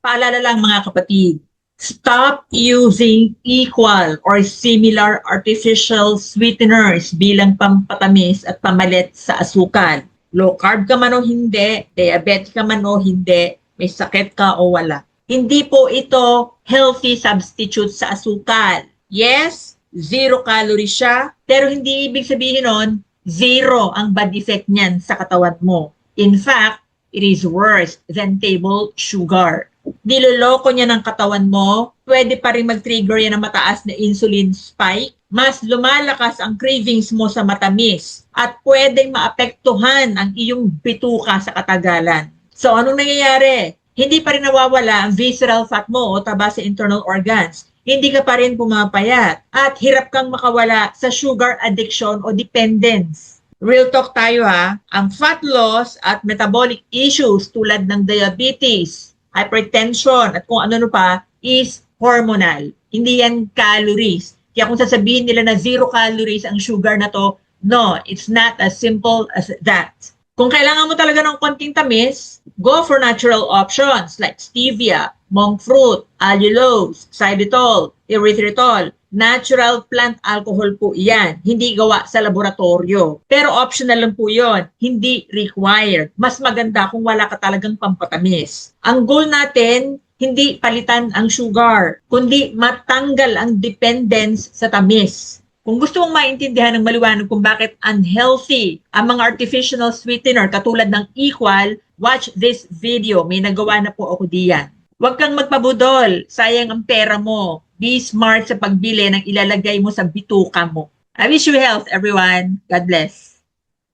Paalala lang mga kapatid, stop using equal or similar artificial sweeteners bilang pampatamis at pamalit sa asukal. Low carb ka man o hindi, diabetic ka man o hindi, may sakit ka o wala. Hindi po ito healthy substitute sa asukal. Yes, 0 calories siya, pero hindi ibig sabihin nun, 0 ang bad effect niyan sa katawan mo. In fact, it is worse than table sugar. Niloloko niya ng katawan mo, pwede pa rin mag-trigger yan ng mataas na insulin spike, mas lumalakas ang cravings mo sa matamis, at pwedeng maapektuhan ang iyong bituka sa katagalan. So, anong nangyayari? Hindi pa rin nawawala ang visceral fat mo o taba sa internal organs. Hindi ka pa rin pumapayat at hirap kang makawala sa sugar addiction o dependence. Real talk tayo ha, ang fat loss at metabolic issues tulad ng diabetes, hypertension at kung ano pa is hormonal. Hindi yan calories. Kaya kung sasabihin nila na 0 calories ang sugar na to, no, it's not as simple as that. Kung kailangan mo talaga ng konting tamis, go for natural options like stevia, monk fruit, allulose, xylitol, erythritol. Natural plant alcohol po iyan. Hindi gawa sa laboratorio. Pero optional lang po yon, hindi required. Mas maganda kung wala ka talagang pampatamis. Ang goal natin, hindi palitan ang sugar, kundi matanggal ang dependence sa tamis. Kung gusto mong maintindihan ng maliwanag kung bakit unhealthy ang mga artificial sweetener katulad ng equal, watch this video. May nagawa na po ako diyan. Huwag kang magpabudol. Sayang ang pera mo. Be smart sa pagbili ng ilalagay mo sa bituka mo. I wish you health, everyone. God bless.